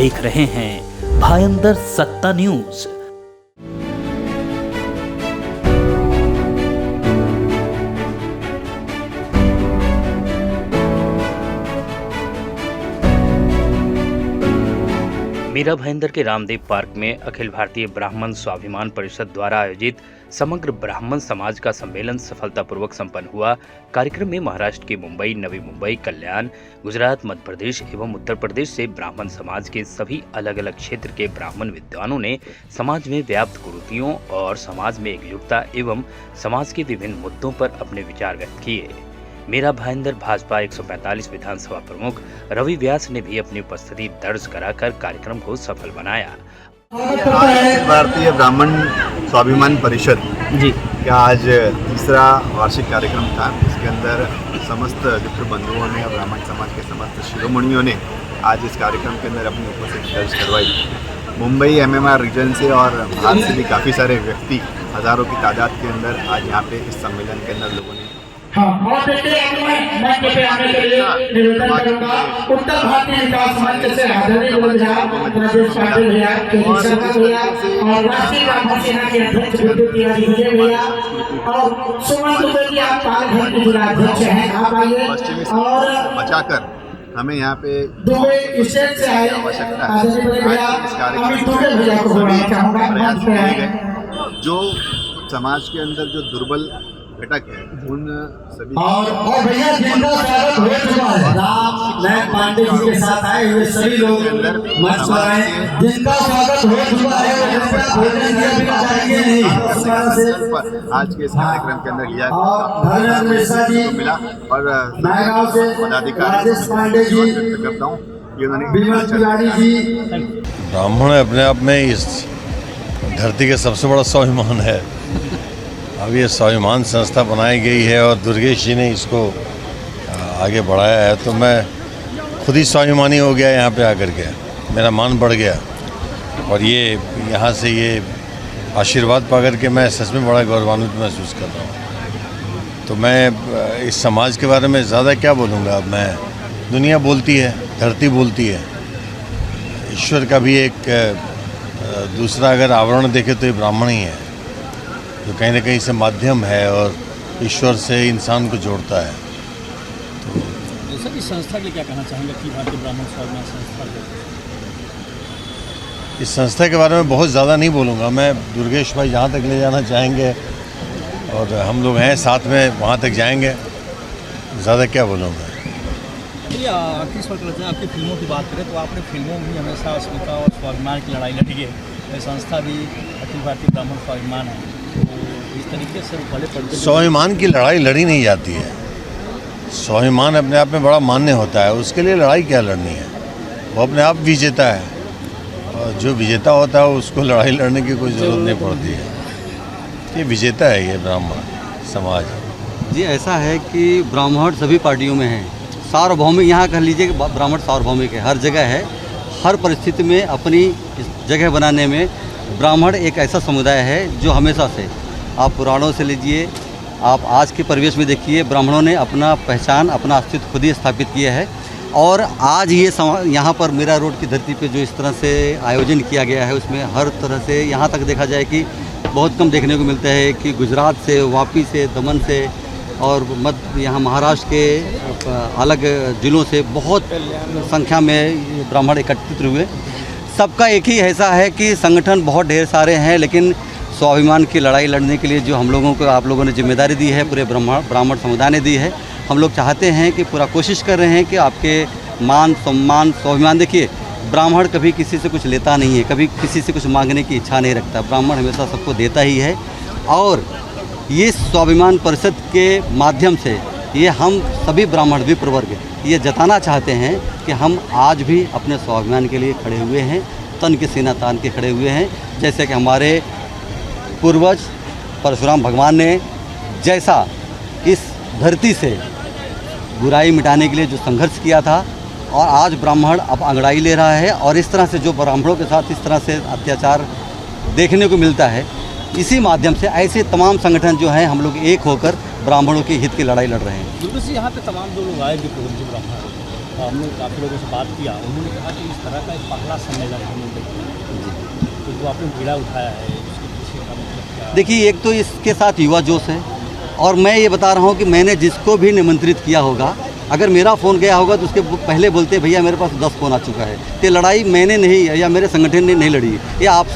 देख रहे हैं भायंदर सत्ता न्यूज। मीरा भाईंदर के रामदेव पार्क में अखिल भारतीय ब्राह्मण स्वाभिमान परिषद द्वारा आयोजित समग्र ब्राह्मण समाज का सम्मेलन सफलतापूर्वक संपन्न हुआ। कार्यक्रम में महाराष्ट्र के मुंबई, नवी मुंबई, कल्याण, गुजरात, मध्य प्रदेश एवं उत्तर प्रदेश से ब्राह्मण समाज के सभी अलग अलग क्षेत्र के ब्राह्मण विद्वानों ने समाज में व्याप्त कुरीतियों और समाज में एकजुटता एवं समाज के विभिन्न मुद्दों पर अपने विचार व्यक्त किए। मीरा भाईंदर भाजपा 145 विधानसभा प्रमुख रवि व्यास ने भी अपनी उपस्थिति दर्ज कराकर कार्यक्रम को सफल बनाया। भारतीय ब्राह्मण स्वाभिमान परिषद जी का आज तीसरा वार्षिक कार्यक्रम था। इसके अंदर समस्त मित्र बंधुओं ने और ब्राह्मण समाज के समस्त शिरोमणियों ने आज इस कार्यक्रम के अंदर अपनी उपस्थिति दर्ज करवाई। मुंबई MMR रीजन से और बाहर से भी काफ़ी सारे व्यक्ति हज़ारों की तादाद के अंदर आज यहाँ पे इस सम्मेलन के अंदर लोगों ने और देखते हैं मैं पे आने के लिए निवेदन करूंगा उत्तर भारतीय विकास मंच से आदरणीय प्रदेश पाटिल भैया, शर्मा भैया और राष्ट्रीय ब्राह्मण सेना के अध्यक्ष विद्युत तिवारी भैया और सुमन दुबे जी, आप पालघर के जिला अध्यक्ष हैं, आप आइए। और बचाकर हमें यहाँ पे दुबई स्टेट से आए आदरणीय भैया अमित दुबे भैया को बुलाना चाहूँगा। जो समाज के अंदर जो दुर्बल घटक है उन सभी और भैया जिनका स्वागत हो चुका है, राम नायक पांडे जी के साथ आए हुए सभी लोग मंच पर आए, जिनका स्वागत हो चुका है भोजन दिया बिना जाएंगे नहीं। आज के इस कार्यक्रम के अंदर लिया धर्मेंद्र मिश्रा जी मिला और नायगांव से पदाधिकारी पांडे जी करता हूँ विमल तिवारी जी। ब्राह्मण अपने आप में इस धरती के सबसे बड़ा स्वाभिमान है। अब ये स्वाभिमान संस्था बनाई गई है और दुर्गेश जी ने इसको आगे बढ़ाया है, तो मैं खुद ही स्वाभिमानी हो गया यहाँ पे आकर के। मेरा मान बढ़ गया और ये यहाँ से ये आशीर्वाद पा कर के मैं सच में बड़ा गौरवान्वित महसूस कर रहा हूँ। तो मैं इस समाज के बारे में ज़्यादा क्या बोलूँगा। अब मैं दुनिया बोलती है, धरती बोलती है, ईश्वर का भी एक दूसरा अगर आवरण देखे तो ये ब्राह्मण ही है, जो कहीं ना कहीं से माध्यम है और ईश्वर से इंसान को जोड़ता है। तो सर इस संस्था के लिए क्या कहना चाहेंगे कि भारतीय ब्राह्मण स्वाभिमान संस्था इस संस्था के बारे में बहुत ज़्यादा नहीं बोलूँगा मैं। दुर्गेश भाई जहाँ तक ले जाना चाहेंगे और हम लोग हैं साथ में, वहाँ तक जाएंगे। ज़्यादा क्या बोलूँ मैं। चलिए आखिरी सवाल करते हैं, आपकी फिल्मों की बात करें तो आपने फिल्मों में हमेशा अस्मिता और स्वाभिमान की लड़ाई लड़ी है। संस्था भी अखिल भारतीय ब्राह्मण स्वाभिमान है, तो इस तरीके से पहले पढ़ते स्वाभिमान की लड़ाई लड़ी नहीं जाती है। स्वाभिमान अपने आप में बड़ा मान्य होता है, उसके लिए लड़ाई क्या लड़नी है। वो अपने आप विजेता है और जो विजेता होता है उसको लड़ाई लड़ने की कोई ज़रूरत नहीं पड़ती है। ये विजेता है ये ब्राह्मण समाज। जी ऐसा है कि ब्राह्मण सभी पार्टियों में हैं, सार्वभौमिक, यहाँ कह लीजिए कि ब्राह्मण सार्वभौमिक है, हर जगह है। हर परिस्थिति में अपनी जगह बनाने में ब्राह्मण एक ऐसा समुदाय है जो हमेशा से, आप पुराणों से लीजिए, आप आज के परिवेश में देखिए, ब्राह्मणों ने अपना पहचान, अपना अस्तित्व खुद ही स्थापित किया है। और आज ये यहाँ पर मीरा रोड की धरती पे जो इस तरह से आयोजन किया गया है, उसमें हर तरह से यहाँ तक देखा जाए कि बहुत कम देखने को मिलता है कि गुजरात से, वापी से, दमन से और यहाँ महाराष्ट्र के अलग ज़िलों से बहुत संख्या में ब्राह्मण एकत्रित हुए। सबका एक ही ऐसा है कि संगठन बहुत ढेर सारे हैं, लेकिन स्वाभिमान की लड़ाई लड़ने के लिए जो हम लोगों को, आप लोगों ने जिम्मेदारी दी है, पूरे ब्राह्मण समुदाय ने दी है, हम लोग चाहते हैं कि पूरा कोशिश कर रहे हैं कि आपके मान, सम्मान, स्वाभिमान। देखिए ब्राह्मण कभी किसी से कुछ लेता नहीं है, कभी किसी से कुछ मांगने की इच्छा नहीं रखता। ब्राह्मण हमेशा सबको देता ही है और ये स्वाभिमान परिषद के माध्यम से ये हम सभी ब्राह्मण विप्र वर्ग ये जताना चाहते हैं कि हम आज भी अपने स्वाभिमान के लिए खड़े हुए हैं, तन के सीना तान के खड़े हुए हैं। जैसे कि हमारे पूर्वज परशुराम भगवान ने जैसा इस धरती से बुराई मिटाने के लिए जो संघर्ष किया था, और आज ब्राह्मण अब अंगड़ाई ले रहा है, और इस तरह से जो ब्राह्मणों के साथ इस तरह से अत्याचार देखने को मिलता है, इसी माध्यम से ऐसे तमाम संगठन जो हैं हम लोग एक होकर ब्राह्मणों के हित की लड़ाई लड़ रहे हैं। बिल्कुल यहाँ पे तमाम जो लोग आए जो ब्राह्मण हमने काफ़ी लोगों से बात किया, उन्होंने कहा कि इस तरह का एक पहला सम्मेलन है मुंबई में, तो जो आपने बीड़ा उठाया है उसके पीछे का मतलब क्या? देखिए, एक तो इसके साथ युवा जोश है, और मैं ये बता रहा हूँ कि मैंने जिसको भी निमंत्रित किया होगा, अगर मेरा फ़ोन गया होगा तो उसके पहले बोलते हैं भैया मेरे पास 10 फ़ोन आ चुका है। तो लड़ाई मैंने नहीं या मेरे संगठन ने नहीं लड़ी, ये आप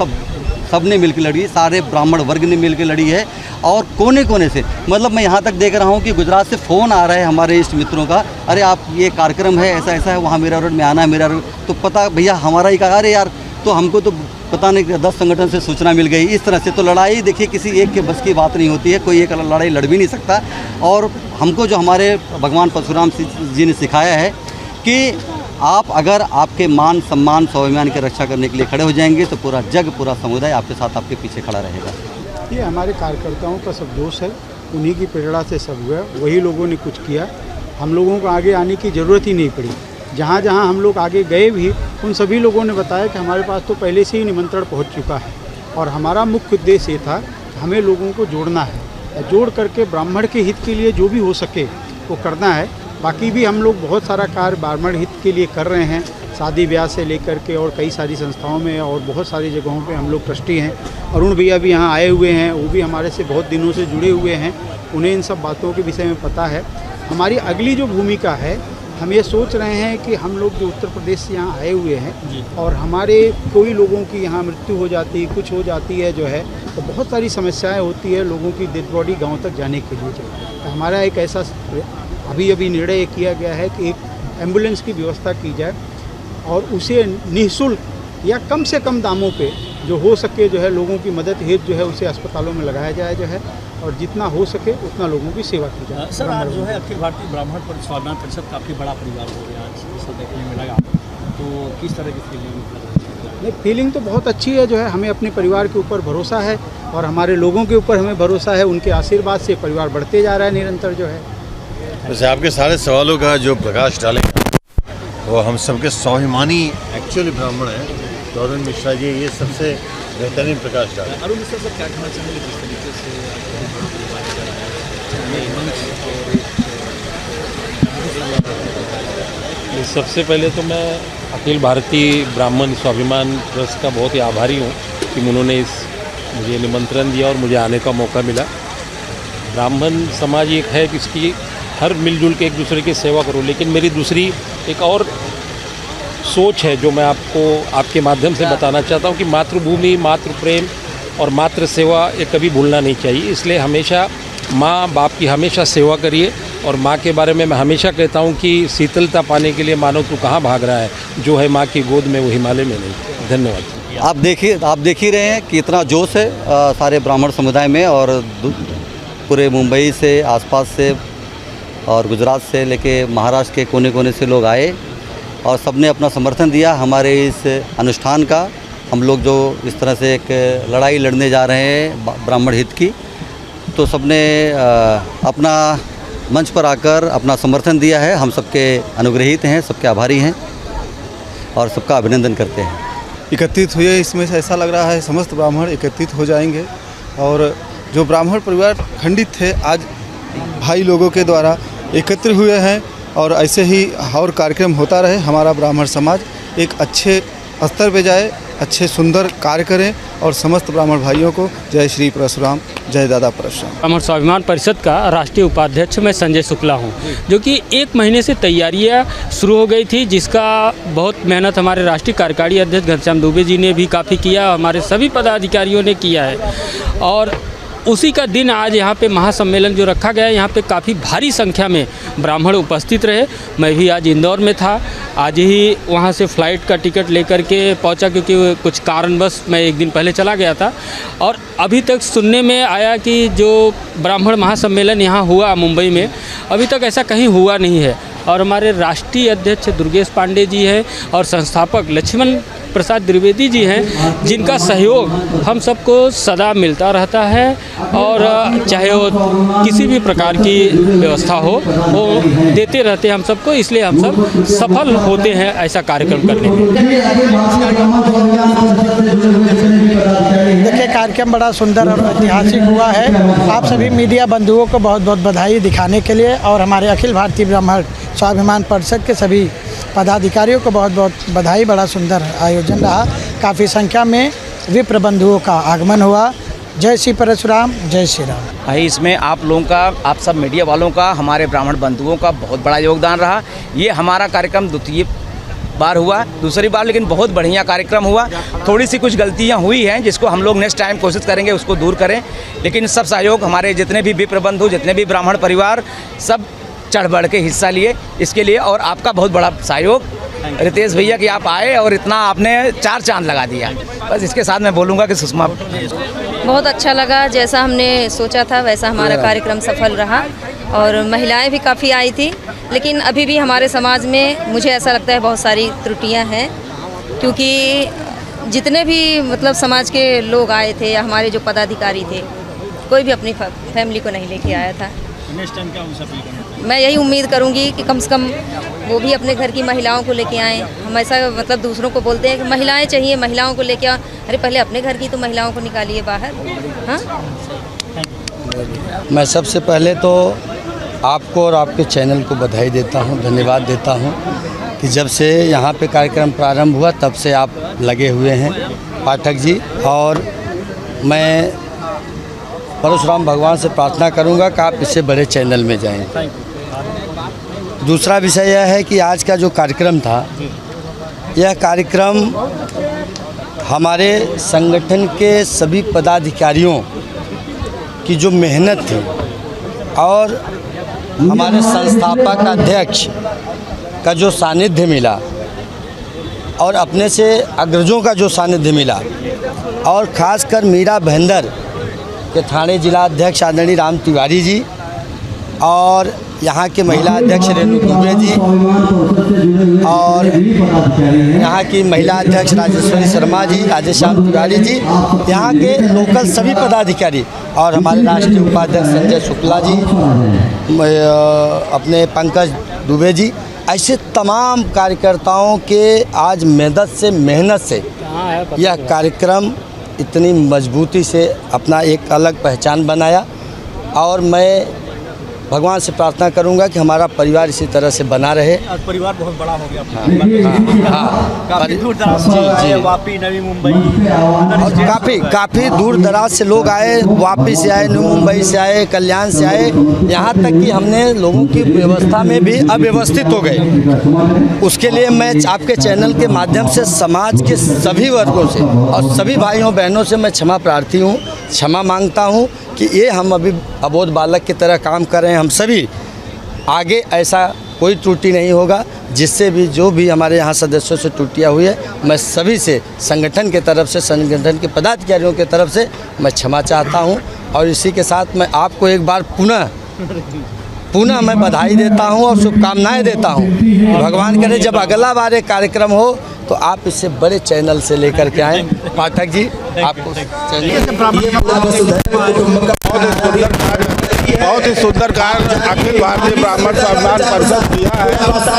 सब ने मिलकर लड़ी, सारे ब्राह्मण वर्ग ने मिलकर लड़ी है। और कोने कोने से, मतलब मैं यहाँ तक देख रहा हूँ कि गुजरात से फ़ोन आ रहा है हमारे इष्ट मित्रों का, अरे आप ये कार्यक्रम है ऐसा ऐसा है, वहाँ मेरा रोड में आना है, मेरा तो पता भैया हमारा ही कहा, अरे यार तो हमको तो पता नहीं 10 संगठन से सूचना मिल गई। इस तरह से तो लड़ाई देखिए किसी एक के बस की बात नहीं होती है, कोई एक लड़ाई लड़ भी नहीं सकता। और हमको जो हमारे भगवान परशुराम जी ने सिखाया है कि आप अगर आपके मान सम्मान स्वाभिमान की रक्षा करने के लिए खड़े हो जाएंगे तो पूरा जग पूरा समुदाय आपके साथ आपके पीछे खड़ा रहेगा। ये हमारे कार्यकर्ताओं का सब दोष है, उन्हीं की प्रेरणा से सब हुआ, वही लोगों ने कुछ किया, हम लोगों को आगे आने की ज़रूरत ही नहीं पड़ी। जहाँ जहाँ हम लोग आगे गए भी, उन सभी लोगों ने बताया कि हमारे पास तो पहले से ही निमंत्रण पहुँच चुका है, और हमारा मुख्य उद्देश्य ये था कि हमें लोगों को जोड़ना है, जोड़ करके ब्राह्मण के हित के लिए जो भी हो सके वो करना है। बाकी भी हम लोग बहुत सारा कार्य ब्राह्मण हित के लिए कर रहे हैं, शादी ब्याह से लेकर के और कई सारी संस्थाओं में और बहुत सारी जगहों पे हम लोग ट्रस्टी हैं। अरुण भैया भी यहाँ आए हुए हैं, वो भी हमारे से बहुत दिनों से जुड़े हुए हैं, उन्हें इन सब बातों के विषय में पता है। हमारी अगली जो भूमिका है, हम ये सोच रहे हैं कि हम लोग जो उत्तर प्रदेश से यहाँ आए हुए हैं और हमारे कोई लोगों की यहाँ मृत्यु हो जाती है, कुछ हो जाती है जो है, तो बहुत सारी समस्याएं होती है लोगों की डेड बॉडी गांव तक जाने के लिए। तो हमारा एक ऐसा अभी निर्णय किया गया है कि एक एम्बुलेंस की व्यवस्था की जाए और उसे निःशुल्क या कम से कम दामों पे जो हो सके जो है लोगों की मदद हेतु जो है उसे अस्पतालों में लगाया जाए जो है, और जितना हो सके उतना लोगों की सेवा की जाए। सर, आज जो है अखिल भारतीय ब्राह्मण स्वाभिमान परिषद काफ़ी बड़ा परिवार हो गया, आज ऐसा देखने में लगा, तो किस तरह की फीलिंग? नहीं, फीलिंग तो बहुत अच्छी है जो है, हमें अपने परिवार के ऊपर भरोसा है और हमारे लोगों के ऊपर हमें भरोसा है, उनके आशीर्वाद से परिवार बढ़ते जा रहा है निरंतर जो है। वैसे आपके सारे सवालों का जो प्रकाश डालेंगे वो हम सबके स्वाभिमानी एक्चुअली ब्राह्मण हैं, तो अरुण मिश्रा जी ये सबसे बेहतरीन प्रकाश डालें। अरुण मिश्रा सर, क्या कहना चाहेंगे जिस तरीके से सबसे पहले तो मैं अखिल भारतीय ब्राह्मण स्वाभिमान ट्रस्ट का बहुत ही आभारी हूँ कि उन्होंने मुझे निमंत्रण दिया और मुझे आने का मौका मिला। ब्राह्मण समाज एक है कि इसकी हर मिलजुल के एक दूसरे की सेवा करो, लेकिन मेरी दूसरी एक और सोच है जो मैं आपको आपके माध्यम से बताना चाहता हूँ कि मातृभूमि, मातृ प्रेम और मातृ सेवा ये कभी भूलना नहीं चाहिए। इसलिए हमेशा माँ बाप की हमेशा सेवा करिए, और माँ के बारे में मैं हमेशा कहता हूँ कि शीतलता पाने के लिए मानो तू कहाँ भाग रहा है, जो है माँ की गोद में वो हिमालय में नहीं। धन्यवाद। आप देख ही रहे हैं कि इतना जोश है सारे ब्राह्मण समुदाय में, और पूरे मुंबई से आसपास से और गुजरात से लेके महाराष्ट्र के कोने कोने से लोग आए और सबने अपना समर्थन दिया हमारे इस अनुष्ठान का। हम लोग जो इस तरह से एक लड़ाई लड़ने जा रहे हैं ब्राह्मण हित की, तो सबने अपना मंच पर आकर अपना समर्थन दिया है। हम सबके अनुग्रहित हैं, सबके आभारी हैं और सबका अभिनंदन करते हैं। एकत्रित हुए, इसमें से ऐसा लग रहा है समस्त ब्राह्मण एकत्रित हो जाएंगे, और जो ब्राह्मण परिवार खंडित थे आज भाई लोगों के द्वारा एकत्र हुए हैं, और ऐसे ही और कार्यक्रम होता रहे। हमारा ब्राह्मण समाज एक अच्छे स्तर पे जाए, अच्छे सुंदर कार्य करें, और समस्त ब्राह्मण भाइयों को जय श्री परशुराम, जय दादा परशुराम। ब्राह्मण स्वाभिमान परिषद का राष्ट्रीय उपाध्यक्ष मैं संजय शुक्ला हूं, जो कि 1 महीने से तैयारियां शुरू हो गई थी, जिसका बहुत मेहनत हमारे राष्ट्रीय कार्यकारी अध्यक्ष घनश्याम दुबे जी ने भी काफ़ी किया, हमारे सभी पदाधिकारियों ने किया है। और उसी का दिन आज यहाँ पे महासम्मेलन जो रखा गया है, यहाँ पे काफ़ी भारी संख्या में ब्राह्मण उपस्थित रहे। मैं भी आज इंदौर में था, आज ही वहाँ से फ़्लाइट का टिकट लेकर के पहुँचा, क्योंकि कुछ कारणवश मैं 1 दिन पहले चला गया था। और अभी तक सुनने में आया कि जो ब्राह्मण महासम्मेलन यहाँ हुआ मुंबई में, अभी तक ऐसा कहीं हुआ नहीं है। और हमारे राष्ट्रीय अध्यक्ष दुर्गेश पांडे जी हैं और संस्थापक लक्ष्मण प्रसाद द्विवेदी जी हैं, जिनका सहयोग हम सबको सदा मिलता रहता है, और चाहे वो किसी भी प्रकार की व्यवस्था हो वो देते रहते हैं हम सबको, इसलिए हम सब सफल होते हैं ऐसा कार्यक्रम करने में। देखिए, कार्यक्रम बड़ा सुंदर और ऐतिहासिक हुआ है। आप सभी मीडिया बंधुओं को बहुत बहुत बधाई दिखाने के लिए, और हमारे अखिल भारतीय ब्राह्मण स्वाभिमान परिषद के सभी पदाधिकारियों को बहुत बहुत बधाई। बड़ा सुंदर आयोजन रहा, काफ़ी संख्या में विप्र बंधुओं का आगमन हुआ। जय श्री परशुराम, जय श्री राम। भाई इसमें आप लोगों का, आप सब मीडिया वालों का, हमारे ब्राह्मण बंधुओं का बहुत बड़ा योगदान रहा। ये हमारा कार्यक्रम द्वितीय बार हुआ, दूसरी बार, लेकिन बहुत बढ़िया कार्यक्रम हुआ। थोड़ी सी कुछ गलतियां हुई हैं जिसको हम लोग नेक्स्ट टाइम कोशिश करेंगे उसको दूर करें, लेकिन सब सहयोग हमारे जितने भी विप्र बंधु, जितने भी ब्राह्मण परिवार, सब चढ़ बढ़ के हिस्सा लिए इसके लिए। और आपका बहुत बड़ा सहयोग रितेश भैया कि आप आए और इतना आपने 4 चांद लगा दिया। बस इसके साथ मैं बोलूँगा कि सुषमा, बहुत अच्छा लगा। जैसा हमने सोचा था वैसा हमारा कार्यक्रम सफल रहा और महिलाएं भी काफ़ी आई थी, लेकिन अभी भी हमारे समाज में मुझे ऐसा लगता है बहुत सारी त्रुटियां हैं, क्योंकि जितने भी मतलब समाज के लोग आए थे या हमारे जो पदाधिकारी थे, कोई भी अपनी फैमिली को नहीं लेके आया था। नेक्स्ट टाइम क्या उनसे अपील करना? मैं यही उम्मीद करूंगी कि कम से कम वो भी अपने घर की महिलाओं को लेके आएँ। हम ऐसा मतलब दूसरों को बोलते हैं कि महिलाएं चाहिए, महिलाओं को लेके आओ, अरे पहले अपने घर की तो महिलाओं को निकालिए बाहर। हाँ, मैं सबसे पहले तो आपको और आपके चैनल को बधाई देता हूं, धन्यवाद देता हूं कि जब से यहाँ पे कार्यक्रम प्रारंभ हुआ तब से आप लगे हुए हैं पाठक जी। और मैं परशुराम भगवान से प्रार्थना करूंगा कि आप इससे बड़े चैनल में जाएं। दूसरा विषय यह है कि आज का जो कार्यक्रम था, यह कार्यक्रम हमारे संगठन के सभी पदाधिकारियों की जो मेहनत थी और हमारे संस्थापक अध्यक्ष का जो सानिध्य मिला और अपने से अग्रजों का जो सानिध्य मिला, और ख़ासकर मीरा बहंदर के थाने जिला अध्यक्ष आदरणीय राम तिवारी जी और यहाँ के महिला अध्यक्ष रेणु दुबे जी और यहाँ की महिला अध्यक्ष राजेश्वरी शर्मा जी, राजेश्याम तिवारी जी, यहाँ के लोकल सभी पदाधिकारी और हमारे राष्ट्रीय उपाध्यक्ष संजय शुक्ला जी, अपने पंकज दुबे जी, ऐसे तमाम कार्यकर्ताओं के आज मदद से, मेहनत से यह कार्यक्रम इतनी मजबूती से अपना एक अलग पहचान बनाया। और मैं भगवान से प्रार्थना करूंगा कि हमारा परिवार इसी तरह से बना रहे। आज परिवार बहुत बड़ा हो गया। काफ़ी दूर दराज से आए, वापी, नवी मुंबई, और काफ़ी दूर दराज से लोग आए, वापी से आए, नवी मुंबई से आए, कल्याण से आए, यहाँ तक कि हमने लोगों की व्यवस्था में भी अव्यवस्थित हो गए। उसके लिए मैं आपके चैनल के माध्यम से समाज के सभी वर्गों से और सभी भाइयों बहनों से मैं क्षमा प्रार्थी हूँ, क्षमा मांगता हूँ कि ये हम अभी अबोध बालक की तरह काम कर रहे हैं। हम सभी आगे ऐसा कोई त्रुटि नहीं होगा, जिससे भी जो भी हमारे यहाँ सदस्यों से त्रुटियाँ हुई है, मैं सभी से संगठन के तरफ से, संगठन के पदाधिकारियों के तरफ से मैं क्षमा चाहता हूँ। और इसी के साथ मैं आपको एक बार पुनः मैं बधाई देता हूँ और शुभकामनाएँ देता हूँ कि भगवान करे जब अगला बार एक कार्यक्रम हो तो आप इससे बड़े चैनल से लेकर के आएँ। पाठक जी, आपको बहुत ही सुंदर कार्य अखिल भारतीय ब्राह्मण स्वाभिमान परिषद किया है,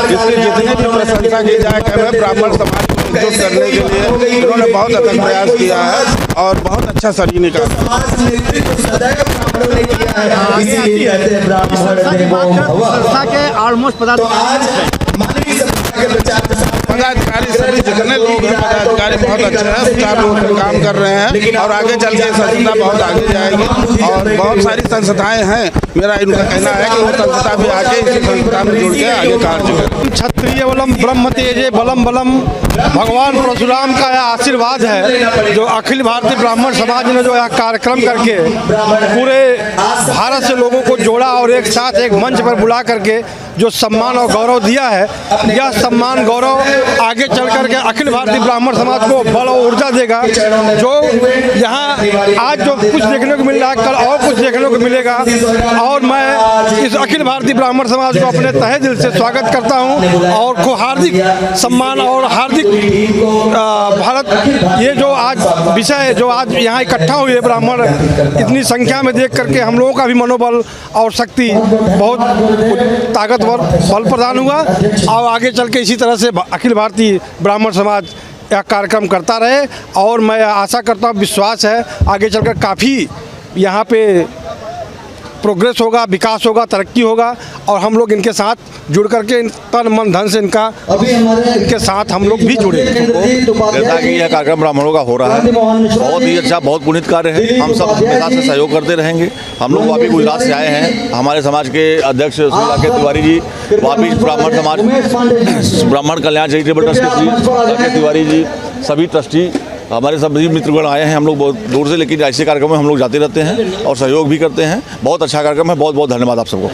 जिसकी जितनी भी प्रशंसा की जाए कहें ब्राह्मण समाज को एकजुट करने के लिए इन्होंने बहुत अथक प्रयास किया है और बहुत अच्छा सरी निकाला। संस्था के ऑलमोस्ट पदाधिकारी सभी जितने लोग हैं पदाधिकारी बहुत अच्छे हैं, सुचारू रूप से काम कर रहे हैं और आगे चल के संस्था बहुत आगे जाएगी। और बहुत सारी संस्थाएं हैं, मेरा इनका कहना है कि वो संस्था भी आके इसी संस्था में जुड़ के आगे कार्य करें। क्षत्रिय बलम ब्रह्म तेजे बलम बलम, भगवान परशुराम का यह आशीर्वाद है जो अखिल भारतीय ब्राह्मण समाज ने जो यह कार्यक्रम करके पूरे भारत से लोगों को जोड़ा और एक साथ एक मंच पर बुला करके जो सम्मान और गौरव दिया है, यह सम्मान गौरव आगे चल करके अखिल भारतीय ब्राह्मण समाज को बल और ऊर्जा देगा। जो यहाँ आज जो कुछ देखने को मिल रहा है, कल और कुछ देखने को मिलेगा। और मैं इस अखिल भारतीय ब्राह्मण समाज को अपने तहे दिल से स्वागत करता हूँ और को हार्दिक सम्मान और हार्दिक भारत, ये जो आज विषय है जो आज यहाँ इकट्ठा हुए है ब्राह्मण इतनी संख्या में देख करके हम लोगों का भी मनोबल और शक्ति बहुत ताकतवर बल प्रदान हुआ। और आगे चल के इसी तरह से अखिल भारतीय ब्राह्मण समाज यह कार्यक्रम करता रहे और मैं आशा करता हूँ, विश्वास है आगे चलकर काफ़ी यहाँ पे प्रोग्रेस होगा, विकास होगा, तरक्की होगा और हम लोग इनके साथ जुड़ करके तन मन धन से इनके साथ हम लोग भी जुड़े। जैसा कि यह कार्यक्रम ब्राह्मणों का हो रहा है, बहुत ही अच्छा, बहुत पुनीत कार्य है। हम सब हमेशा से सहयोग करते रहेंगे। हम लोग अभी गुजरात से आए हैं, हमारे समाज के अध्यक्ष श्री राकेश तिवारी जी, वापी ब्राह्मण समाज ब्राह्मण कल्याण चैरिटेबल ट्रस्ट के श्री राकेश तिवारी जी, सभी ट्रस्टी, हमारे सभी मित्रगण आए हैं। हम लोग बहुत दूर से, लेकिन ऐसे कार्यक्रम में हम लोग जाते रहते हैं और सहयोग भी करते हैं। बहुत अच्छा कार्यक्रम है। बहुत बहुत धन्यवाद आप सबको।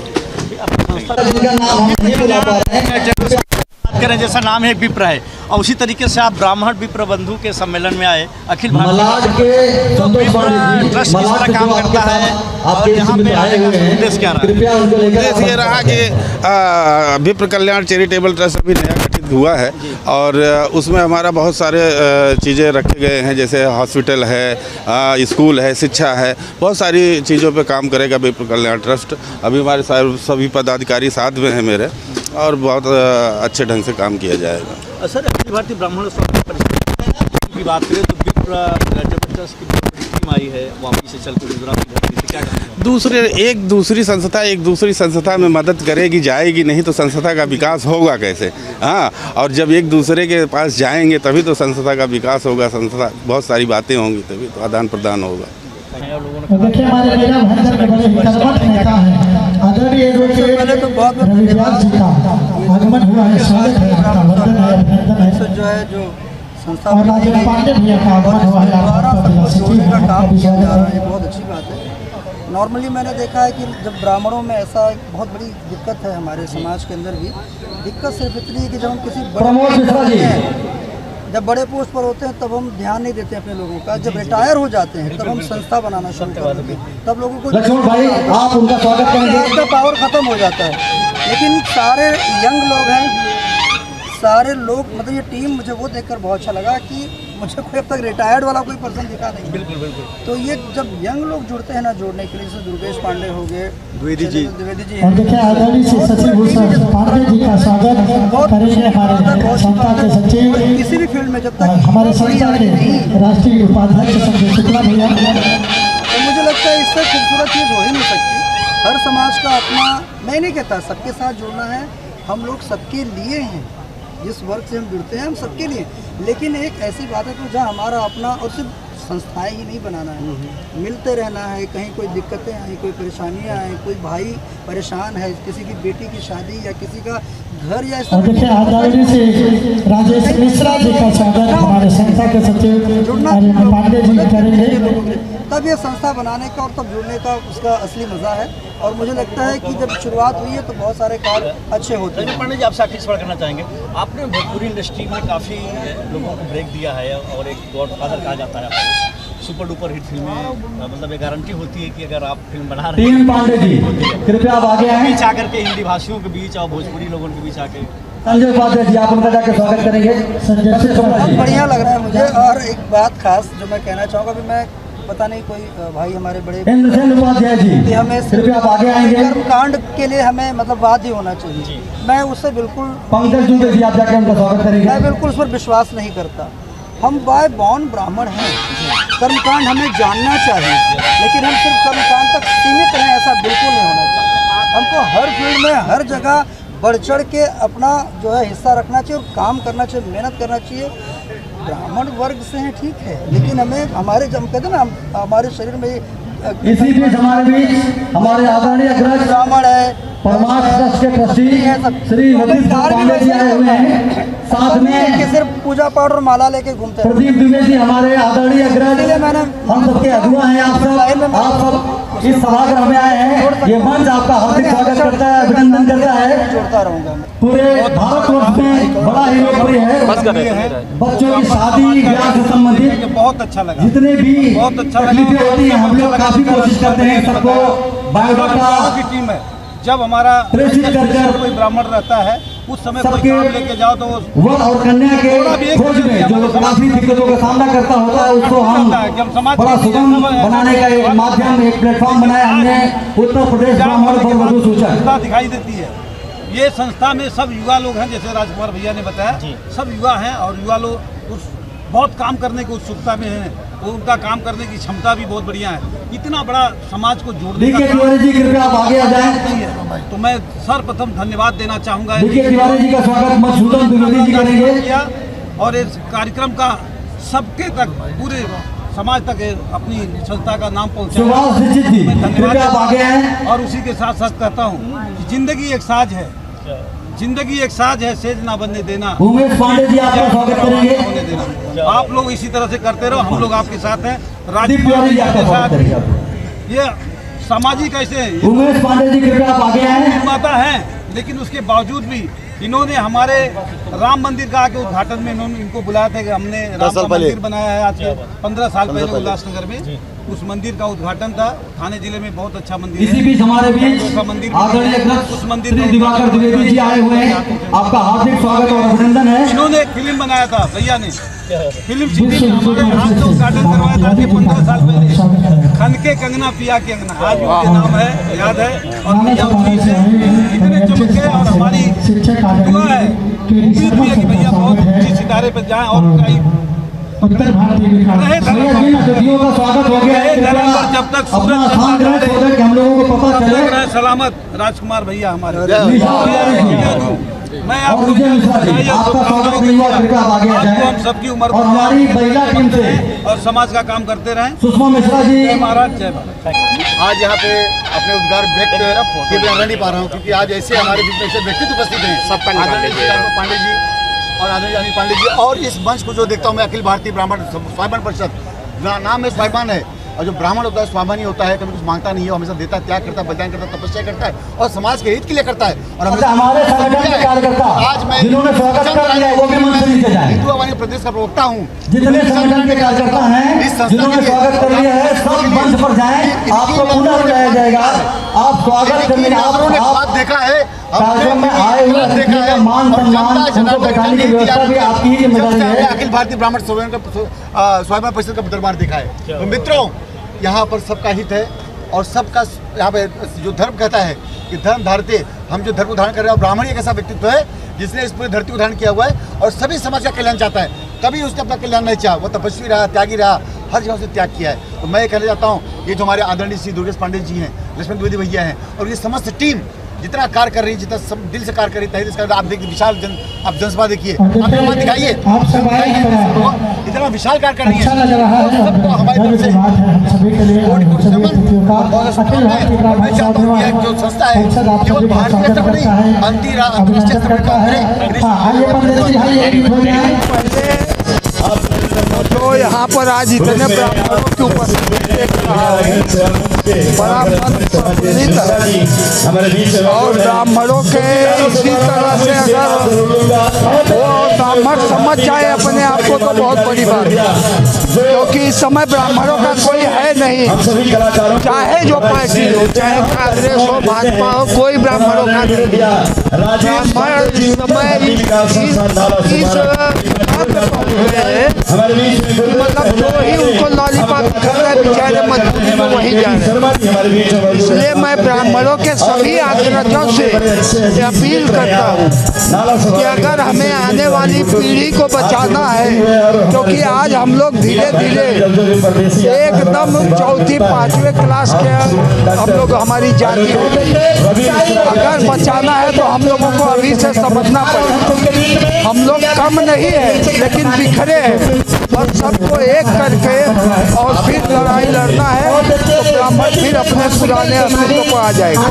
करें जैसा नाम है विप्र है, और उसी तरीके से आप ब्राह्मण विप्र बंधु के सम्मेलन में आए। अखिल भारतीय तो विप्र ट्रस्ट किस तरह काम करता है और यहाँ पे आने का उद्देश्य क्या रहा? उद्देश्य ये रहा कि विप्र कल्याण चैरिटेबल ट्रस्ट अभी नया गठित हुआ है और उसमें हमारा बहुत सारे चीज़ें रखे गए हैं, जैसे हॉस्पिटल है, स्कूल है, शिक्षा है, बहुत सारी चीज़ों पे काम करेगा विप्र कल्याण ट्रस्ट। अभी हमारे सभी पदाधिकारी साथ में हैं मेरे, और बहुत अच्छे ढंग से काम किया जाएगा। सर, अखिल भारतीय ब्राह्मण स्वास्थ्य परिषद की बात करें तो विप्र ट्रस्ट की टीम आई है वापी से चल के गुजरात की धरती से, क्या एक दूसरी संस्था में मदद करेगी, जाएगी नहीं तो संस्था का विकास होगा कैसे? हाँ, और जब एक दूसरे के पास जाएंगे तभी तो संस्था का विकास होगा, संस्था बहुत सारी बातें होंगी तभी तो आदान प्रदान होगा। देखिए हमारे मेरा भाषण के बड़े कर्मठ नेता है आदरणीय रविदास जी का आगमन हुआ है, स्वागत है आपका, वंदन है, अभिनंदन है। जो है जो संस्था और राजेश पांडे भैया का आगमन हुआ है, आपका सचिव का काम किया जा रहा है, ये बहुत अच्छी बात है। नॉर्मली मैंने देखा है कि जब ब्राह्मणों में ऐसा बहुत बड़ी दिक्कत है, हमारे समाज के अंदर भी दिक्कत सिर्फ इतनी है कि जब हम किसी जब बड़े पोस्ट पर होते हैं तब हम ध्यान नहीं देते अपने लोगों का, जब रिटायर हो जाते हैं तब हम संस्था बनाना शुरू कर देते हैं, तब लोगों को आप उनका स्वागत करेंगे। आपका पावर खत्म हो जाता है। लेकिन सारे यंग लोग हैं, सारे लोग, मतलब ये टीम मुझे वो देखकर बहुत अच्छा लगा कि मुझे कोई अब तक रिटायर्ड वाला कोई पर्सन दिखा नहीं। बिल्कुल बिल्कुल। तो ये जब यंग लोग जुड़ते हैं ना जोड़ने के लिए, जैसे दुर्गेश पांडे हो गए, द्विवेदी जी और देखिए आदरणीय सचिव पांडे जी का स्वागत करेंगे हमारे संस्था के सचिव, किसी भी फील्ड में जब तक हमारे संस्था के राष्ट्रीय उपाध्यक्ष संजय शुक्ला भैया। तो मुझे लगता है इससे खूबसूरत चीज़ हो ही नहीं सकती। हर समाज का अपना, मैं नहीं कहता सबके साथ जुड़ना है, हम लोग सबके लिए हैं, जिस वर्ग से हम जुड़ते हैं हम सबके लिए, लेकिन एक ऐसी बात है कि जहाँ हमारा अपना, और सिर्फ संस्थाएं ही नहीं बनाना है, मिलते रहना है। कहीं कोई दिक्कतें आई, कोई परेशानियां आई, कोई भाई परेशान है, किसी की बेटी की शादी या किसी का घर या और देखिए आदरणीय से राजेश मिश्रा जी का स्वागत हमारे संस्था के सचिव पांडे जी करेंगे। तब ये संस्था बनाने का और तब जुड़ने का उसका असली मज़ा है, और मुझे लगता है कि जब शुरुआत हुई है तो बहुत सारे कार्य अच्छे होते हैं। पांडे जी, आपसे आखिरी सवाल करना चाहेंगे। आपने भोजपुरी इंडस्ट्री में काफ़ी लोगों को ब्रेक दिया है और एक गॉडफादर कहा जाता है आपको, सुपर डुपर हिट फिल्में, मतलब ये गारंटी होती है कि अगर आप फिल्म बना रहे हैं, पांडे जी कृपया आप आगे आए, बीच आकर के हिंदी भाषियों के बीच और भोजपुरी लोगों के बीच आके संजय उपाध्याय जी आप उनका जाकर स्वागत करेंगे। बहुत बढ़िया लग रहा है मुझे। और एक बात खास जो मैं कहना चाहूँगा, भी मैं पता नहीं कोई भाई हमारे बड़े उपाध्याय जी हमें कृपया आप आगे आएंगे, कर्मकांड के लिए हमें मतलब वादी होना चाहिए, मैं उससे बिल्कुल पंकज दुबे जी आप जाकर उनका स्वागत करेंगे। मैं बिल्कुल उस पर विश्वास नहीं करता। हम बाय बॉर्न ब्राह्मण हैं, कर्मकांड हमें जानना चाहिए, लेकिन हम सिर्फ कर्मकांड तक सीमित रहें ऐसा बिल्कुल नहीं होना चाहिए। हमको हर फील्ड में हर जगह बढ़ चढ़ के अपना जो है हिस्सा रखना चाहिए और काम करना चाहिए, मेहनत करना चाहिए। ब्राह्मण वर्ग से हैं ठीक है, लेकिन हमें हमारे जब कहते हैं ना हमारे शरीर में इसी बीच हमारे बीच हमारे आदरणीय अग्रज ब्राह्मण है, परमार्थ ट्रस्ट के ट्रस्टी श्री वकील पांडे जी आए हुए हैं, साथ में कि सिर्फ पूजा पाठ और माला लेके घूमते हैं। प्रदीप दुबे जी हमारे आदरणीय अग्रज, हम सबके अगुआ हैं। आप सब इस सभागृह में आए हैं, ये मंच आपका हार्दिक स्वागत करता है, अभिनंदन करता है। जोड़ता रहूँगा पूरे भारतवर्ष में बड़ा ही लोकप्रिय है। बच्चों की शादी ब्याह से संबंधित बहुत अच्छा लगा, जितने भी तकलीफें होती हैं हम लोग काफी कोशिश करते हैं सबको बायोडाटा की टीम है। जब हमारा प्रेषित कर कोई ब्राह्मण रहता है उस समय कोई काम लेके जाओ तो वर और कन्या के खोज में जो काफी दिक्कतों का सामना करता होता है उसको हम बड़ा सुगम बनाने का एक माध्यम, एक प्लेटफॉर्म बनाया हमने, उत्तर प्रदेश ब्राह्मण वर वधू सूचक दिखाई देती है। ये संस्था में सब युवा लोग हैं, जैसे राजकुमार भैया ने बताया, सब युवा हैं और युवा लोग बहुत काम करने की उत्सुकता में हैं। उनका काम करने की क्षमता भी बहुत बढ़िया है। इतना बड़ा समाज को जोड़ने का तिवारी जी कृपया आप आगे आ जाएं। तो मैं सर्वप्रथम धन्यवाद देना चाहूँगा। तिवारी जी का स्वागत मधुसूदन द्विवेदी जी करेंगे। और इस कार्यक्रम का सबके तक पूरे समाज तक अपनी संस्था का नाम पहुँचाया, मैं धन्यवाद। और उसी के साथ साथ कहता हूँ कि जिंदगी एक साज है, जिंदगी एक साज है, सेज ना बनने देना। उमेश पांडे जी आपका स्वागत करेंगे। आप लोग इसी तरह से करते रहो, हम लोग आपके साथ हैं। तिवारी जी आपका स्वागत करेंगे। ये सामाजिक ऐसे उमेश पांडे जी कृपया आप आगे आए। निर्माता है, लेकिन उसके बावजूद भी इन्होंने हमारे राम मंदिर का आके उद्घाटन में इनको बुलाया था कि हमने राम का मंदिर बनाया है आज से 15 साल पहले उल्लासनगर में। उस मंदिर का उद्घाटन था। थाने जिले में बहुत अच्छा मंदिर इसी बीच हमारे बीच मंदिर उस मंदिर में दिवाकर द्विवेदी जी आए हुए हैं। आपका हार्दिक स्वागत और अभिनंदन है। इन्होंने एक फिल्म बनाया था, भैया ने फिल्म सिटी में हमारे हाथ से उद्घाटन करवाया था 15 साल पहले। खन के कंगना पिया के अंगना, आज उनके नाम है, याद है। और भैया उन्हीं से इतने चमके और हमारी दुआ है, उम्मीद भी है कि भैया बहुत ऊंचे सितारे पर जाएं और कहीं उत्तर भारतीय नदियों का स्वागत हो गया है। जब तक अपना स्थान ग्रहण हो कि हम लोगों को पता चले। सलामत राजकुमार भैया हमारे। मैं आपका स्वागत नहीं हुआ, कृपया आप आगे आ जाएं। हम सबकी उम्र और हमारी महिला टीम से और समाज का काम करते रहें। सुषमा मिश्रा जी। जय महाराज, जय भारत। आज यहाँ पे अपने उद्गार व्यक्त किए बिना नहीं पा रहा हूँ, क्योंकि आज ऐसे हमारे बीच में ऐसे व्यक्तित्व उपस्थित हैं, पांडे जी और आदरणीय अनिल पांडे जी। और इस मंच को जो देखता हूँ मैं, अखिल भारतीय ब्राह्मण स्वाभिमान परिषद, नाम में स्वाभिमान है। और जो ब्राह्मण होता है स्वाभिमानी होता है, कभी कुछ मांगता नहीं है, हमेशा देता है, त्याग करता है, बलिदान करता है, तपस्या करता है और समाज के हित के लिए करता है। और हमारे संगठन के कार्यकर्ता आज मैं जिन्होंने स्वागत कर लिया वो भी मंच से नीचे जाएं। हिंदू आवानी प्रदेश का प्रवक्ता हूँ। जितने संगठन के कार्यकर्ता हैं जिन्होंने स्वागत कर लिया है सब मंच पर जाएं। आपको पुनः बुलाया जाएगा। आप स्वागत करने बात देखा है, कार्यक्रम में आए हुए अतिथियों का मान सम्मान उनको बैठाने की व्यवस्था भी आपकी ही जिम्मेदारी है। अखिल भारतीय ब्राह्मण स्वाभिमान परिषद का दरबार देखा है। तो मित्रों, यहाँ पर सबका हित है और सबका यहाँ पे जो धर्म कहता है कि धर्म धारते, हम जो धर्म को धारण कर रहे हैं, ब्राह्मण एक ऐसा व्यक्तित्व है जिसने इस पूरी धरती को धारण किया हुआ है और सभी समाज का कल्याण चाहता है। कभी उसने अपना कल्याण नहीं चाहा, वो तपस्वी रहा, त्यागी रहा, हर जगह से त्याग किया है। तो मैं कहना चाहता हूँ, ये जो हमारे आदरणीय श्री दुर्गेश पांडे जी हैं, लक्ष्मण द्विवेदी भैया हैं और ये समस्त टीम जितना कार्य कर रही है, जितना सब दिल से कार्य कर रही है, इसका आप देखिए विशाल आप जनसभा देखिए, आप दिखाइए, इतना विशाल कार्य कर रही है। सबको हमारी तरफ से मैं चाहता हूँ कि जो संस्था है केवल भारतीय स्तर पर नहीं, अंतर्राष्ट्रीय स्तर पर तो यहाँ पर आज इतने ब्राह्मणों की उपस्थिति देख रहा है, बड़ा मन प्रफुल्लित है। और ब्राह्मणों के इसी तरह से अगर वो ब्राह्मण समझ जाए अपने आप को तो बहुत बड़ी बात है, क्योंकि इस समय ब्राह्मणों का कोई है नहीं। चाहे जो पार्टी हो, चाहे कांग्रेस हो, भाजपा हो, कोई ब्राह्मणों का नहीं। ब्राह्मण इस समय मतलब जो ही उनको लॉलीपॉप करना है बेचारे मजबूरी में वहीं जा रहे हैं। इसलिए मैं ब्राह्मणों के सभी आग्रहों से अपील करता हूँ कि अगर हमें आने वाली पीढ़ी को बचाना है, क्योंकि आज हम लोग धीरे धीरे एकदम चौथी पाँचवें क्लास के हम लोग हमारी जाति हो गई। अगर बचाना है तो हम लोगों को अभी से समझना पड़ेगा। हम लोग कम नहीं है लेकिन बिखरे हैं, और सबको एक करके और फिर लड़ाई लड़ना है तो ब्राह्मण फिर अपने पुराने अस्तित्व को आ जाएगा।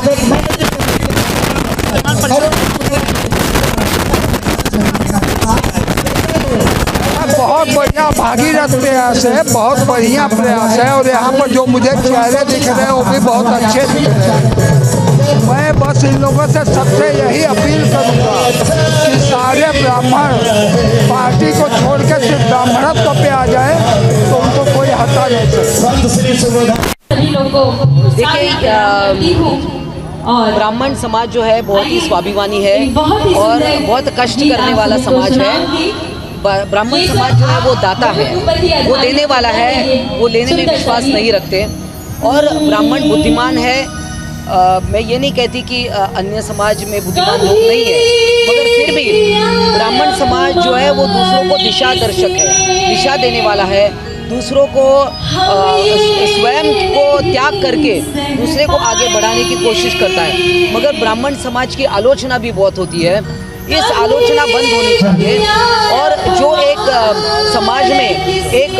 बहुत बढ़िया भागीरथ प्रयास है, बहुत बढ़िया प्रयास है। और यहाँ पर जो मुझे चेहरे दिख रहे हैं वो भी बहुत अच्छे दिख रहे हैं। मैं बस इन लोगों से सबसे यही अपील करूँगा कि सारे ब्राह्मण पार्टी को छोड़ के सिर्फ ब्राह्मणत्व पे आ जाए तो उनको कोई हटा नहीं सकता। देखिए, ब्राह्मण समाज जो है बहुत ही स्वाभिमानी है और बहुत कष्ट करने वाला समाज है। ब्राह्मण समाज जो है वो दाता है, वो देने वाला है, वो लेने में विश्वास नहीं रखते। और ब्राह्मण बुद्धिमान है। मैं ये नहीं कहती कि अन्य समाज में बुद्धिमान लोग नहीं है, मगर फिर भी ब्राह्मण समाज जो है वो दूसरों को दिशा दर्शक है, दिशा देने वाला है, दूसरों को स्वयं को त्याग करके दूसरे को आगे बढ़ाने की कोशिश करता है, मगर ब्राह्मण समाज की आलोचना भी बहुत होती है। इस आलोचना बंद होनी चाहिए और जो एक समाज में एक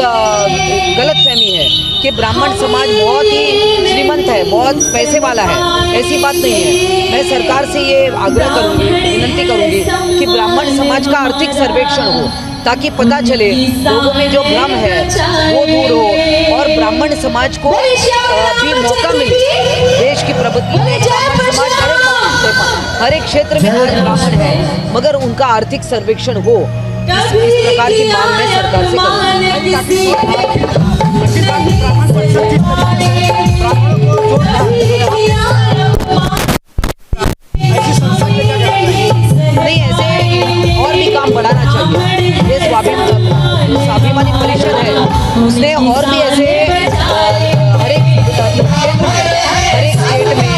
गलतफहमी है कि ब्राह्मण समाज बहुत ही श्रीमंत है, बहुत पैसे वाला है, ऐसी बात नहीं है। मैं सरकार से ये आग्रह करूँगी, विनती करूँगी कि ब्राह्मण समाज का आर्थिक सर्वेक्षण हो, ताकि पता चले लोगों में जो भ्रम है वो दूर हो और ब्राह्मण समाज को भी मौका मिले। देश की प्रगति में ब्राह्मण समाज हर एक क्षेत्र में आज ब्राह्मण है, मगर उनका आर्थिक सर्वेक्षण हो, इस प्रकार की मांग मैं सरकार से नहीं, ऐसे और भी काम बढ़ाना चाहिए। ये स्वाभिमानी परिषद है, उसने और भी ऐसे हर एक स्टेट में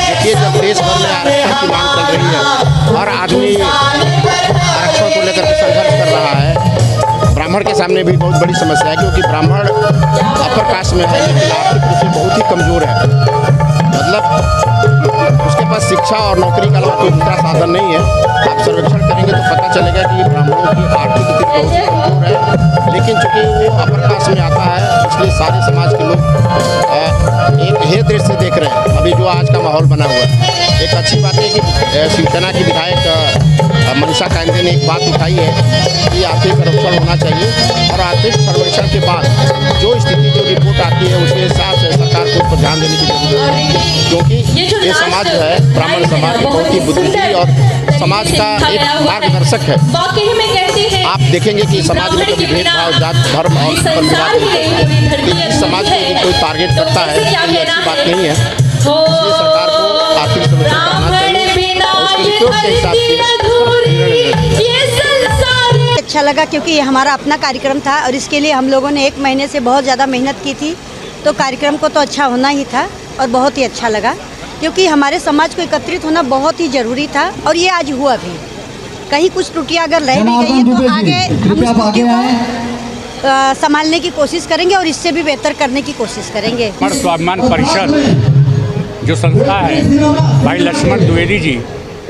देखिए, जब देश भर में आरक्षण की मांग चल रही है और आदमी आरक्षण को लेकर के संघर्ष कर रहा है, ब्राह्मण के सामने भी बहुत बड़ी समस्या है, क्योंकि ब्राह्मण अपर कास्ट में है लेकिन आर्थिक रूप से बहुत ही कमज़ोर है। मतलब उसके पास शिक्षा और नौकरी का कोई दूसरा साधन नहीं है। आप सर्वेक्षण करेंगे तो पता चलेगा कि ब्राह्मणों की आर्थिक स्थिति बहुत ही कमज़ोर है, लेकिन चूँकि वो अपर कास्ट में आता है इसलिए सारे समाज के लोग एक हे दृष्टि से देख रहे हैं। अभी जो आज का माहौल बना हुआ है, एक अच्छी बात है कि शिवसेना की विधायक मनीषा कांदे ने एक बात उठाई है कि आर्थिक सर्वेक्षण होना चाहिए और आर्थिक सर्वेक्षण के बाद जो स्थिति जो रिपोर्ट आती है उसके हिसाब से सरकार को उस पर ध्यान देने की जरूरत है, क्योंकि ये समाज जो है ब्राह्मण समाज बहुत ही बुद्धिजीवी और समाज का एक मार्गदर्शक है। आप देखेंगे कि समाज में कभी भेदभाव, जात, धर्म और परिवार नहीं करता। इस समाज को कोई टारगेट करता है तो ये अच्छी बात नहीं है। इसलिए सरकार को आर्थिक सर्वेक्षण करना चाहिए और उसके रिपोर्ट के हिसाब से। अच्छा लगा क्योंकि ये हमारा अपना कार्यक्रम था और इसके लिए हम लोगों ने 1 महीने से बहुत ज़्यादा मेहनत की थी, तो कार्यक्रम को तो अच्छा होना ही था और बहुत ही अच्छा लगा, क्योंकि हमारे समाज को एकत्रित होना बहुत ही ज़रूरी था और ये आज हुआ भी। कहीं कुछ त्रुटियां अगर रह भी गई तो आगे हम इस त्रुटि को संभालने की कोशिश करेंगे और इससे भी बेहतर करने की कोशिश करेंगे। स्वाभिमान परिषद जो संस्था है, भाई लक्ष्मण द्विवेदी जी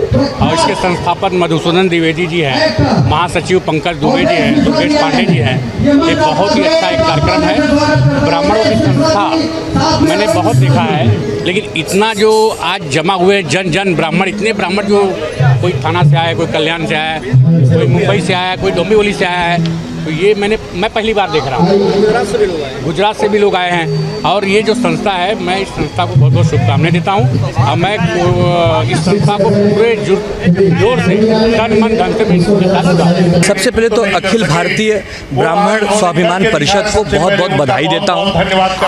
और इसके संस्थापक मधुसूदन द्विवेदी जी हैं, महासचिव पंकज दुबे जी हैं, दुर्गेश पांडे जी हैं। ये बहुत ही अच्छा एक कार्यक्रम है। ब्राह्मणों की संस्था मैंने बहुत देखा है, लेकिन इतना जो आज जमा हुए जन ब्राह्मण, इतने ब्राह्मण जो कोई थाना से आया है, कोई कल्याण से आया है, कोई मुंबई से आया है, कोई डोंबिवली से आया है, तो ये मैं पहली बार देख रहा हूँ। गुजरात से भी लोग आए हैं और ये जो संस्था है, मैं इस संस्था को बहुत बहुत शुभकामनाएं देता हूँ और मैं इस संस्था को पूरे जोर से तन मन धन से सबसे पहले तो अखिल भारतीय ब्राह्मण स्वाभिमान परिषद को बहुत बहुत बधाई देता हूँ।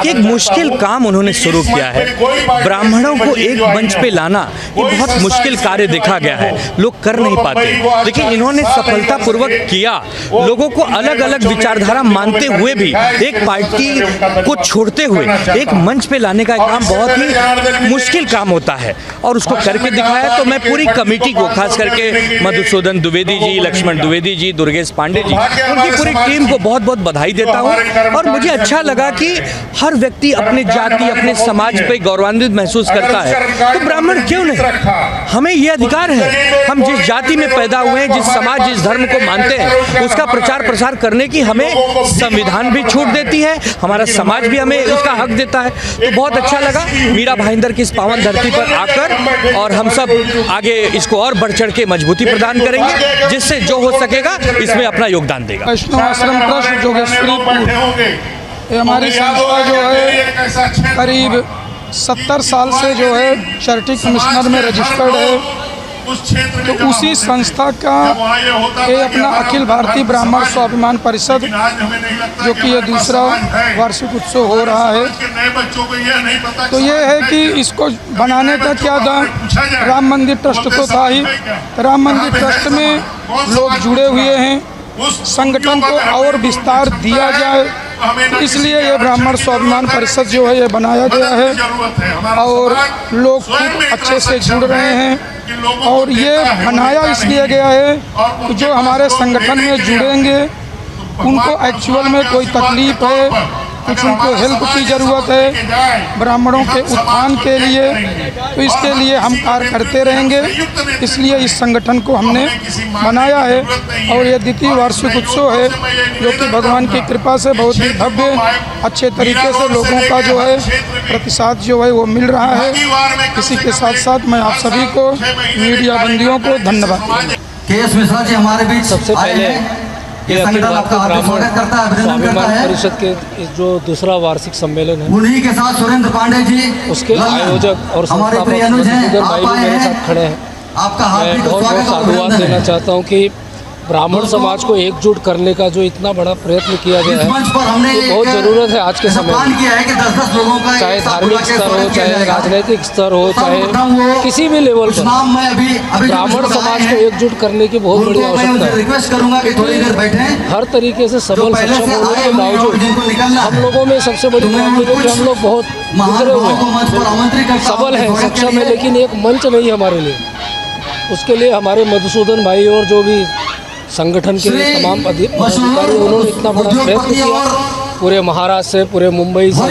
एक मुश्किल काम उन्होंने शुरू किया है, ब्राह्मणों को एक मंच पे लाना ये बहुत मुश्किल कार्य देखा गया है, लोग कर नहीं पाते, लेकिन इन्होंने सफलतापूर्वक किया। लोगों को अलग अलग विचारधारा मानते हुए भी एक पार्टी को छोड़ते हुए एक मंच पे लाने का काम बहुत ही मुश्किल काम होता है और उसको करके दिखाया। तो मैं पूरी कमेटी को, खास करके मधुसूदन द्विवेदी जी, लक्ष्मण द्विवेदी जी, दुर्गेश पांडे जी, उनकी पूरी टीम को बहुत बहुत बधाई देता हूँ। और मुझे अच्छा लगा कि हर व्यक्ति अपने जाति, अपने समाज पे गौरवान्वित महसूस करता है, तो ब्राह्मण क्यों नहीं, हमें ये अधिकार है। हम जिस जाति में पैदा हुए हैं, जिस समाज, जिस धर्म को मानते हैं, उसका प्रचार प्रसार करने की हमें संविधान भी छूट देती है, हमारा समाज भी हमें उसका हक देता है। तो बहुत अच्छा लगा मीरा भाईंदर की इस पावन धरती पर आकर, और हम सब आगे इसको और बढ़ चढ़ के मजबूती प्रदान करेंगे, जिससे जो हो सकेगा इसमें अपना योगदान देगा। वैष्णव आश्रम ट्रस्ट जोगेश्वरीपुर, ये हमारी संस्था जो है करीब 70 साल से जो है चैरिटी कमिश्नर में रजिस्टर्ड है। तो उसी संस्था का ये अपना अखिल भारतीय ब्राह्मण स्वाभिमान परिषद, जो कि ये दूसरा वार्षिक उत्सव हो रहा है, तो ये है कि इसको बनाने का क्या था, राम मंदिर ट्रस्ट तो था ही, राम मंदिर ट्रस्ट में लोग जुड़े हुए हैं, संगठन को और विस्तार दिया जाए तो इसलिए ये ब्राह्मण स्वाभिमान परिषद जो है ये बनाया गया है और लोग खूब अच्छे से जुड़ रहे हैं। और ये बनाया इसलिए गया है कि जो हमारे संगठन में जुड़ेंगे उनको एक्चुअल में कोई तकलीफ है, कुछ उनको हेल्प की ज़रूरत है ब्राह्मणों के उत्थान के लिए, तो इसके लिए हम कार्य करते रहेंगे। इसलिए इस संगठन को हमने बनाया है और ये द्वितीय वार्षिक उत्सव है जो कि भगवान की कृपा से बहुत ही भव्य अच्छे तरीके से लोगों का जो है प्रतिसाद जो है वो मिल रहा है। इसी के साथ साथ मैं आप सभी को मीडिया बंदियों को धन्यवाद। के.एस. मिश्रा जी हमारे बीच सबसे पहले संगठन आपका हार्दिक स्वागत करता है, अभिनंदन करता है। परिषद के जो दूसरा वार्षिक सम्मेलन है उन्हीं के साथ सुरेंद्र पांडे जी उसके आयोजक और हमारे प्रिय अनुज हैं, भाई भी मेरे साथ खड़े हैं। आपका मैं हार्दिक बहुत स्वागत और साधुवाद अभिनंदन देना है। चाहता हूँ कि ब्राह्मण समाज को एकजुट करने का जो इतना बड़ा प्रयत्न किया गया इस मंच पर हमने है, ये बहुत एक ज़रूरत है आज के समय प्लान किया है कि 10-10 लोगों का चाहे एक साथ धार्मिक बुला के स्तर हो, स्वागत किया चाहे जाएगा। राजनीतिक स्तर हो, सर्वप्रथम वो चाहे किसी भी लेवल कुछ पर नाम मैं अभी ब्राह्मण जो समाज बताए को हैं, एकजुट करने की बहुत बड़ी उनको मैं आवश्यकता उनसे है। रिक्वेस्ट करूंगा कि थोड़ी देर बैठें। हर तरीके से सबल पहले सक्षम से होने आए के हुए बावजूद लोग जिनको निकलना हम है, लोगों में सबसे बड़ी तो मैं बात है कि कुछ हम लोग बहुत महान गुजरे हुए भावों को मंच पर आमंत्रित हैं, करता हूं सबल है, स्वागत के सक्षम है, लिए। लेकिन एक मंच नहीं हमारे लिए। उसके लिए हमारे मधुसूदन भाई और जो भी संगठन के तमाम पदाधिकारी उन्होंने इतना बड़ा प्रयत्न किया, पूरे महाराष्ट्र से, पूरे मुंबई से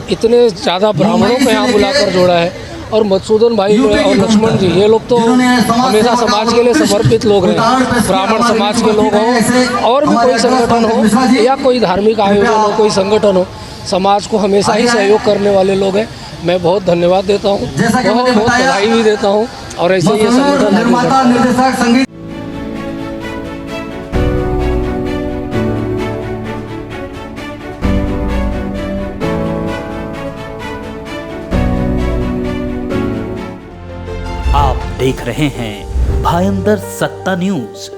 इतने ज़्यादा ब्राह्मणों को यहाँ बुलाकर जोड़ा है। और मधुसूदन भाई और लक्ष्मण जी ये लोग तो हमेशा समाज के लिए समर्पित लोग हैं। ब्राह्मण समाज के लोग हों और भी कोई संगठन हो या कोई धार्मिक आयोजन हो, कोई संगठन हो, समाज को हमेशा ही सहयोग करने वाले लोग हैं। मैं बहुत धन्यवाद देता हूँ, बहुत बहुत बधाई भी देता हूँ और ऐसे ही ये संगठन आगे बढ़ता है। निर्देशक संगीत आप देख रहे हैं भायंदर सत्ता न्यूज।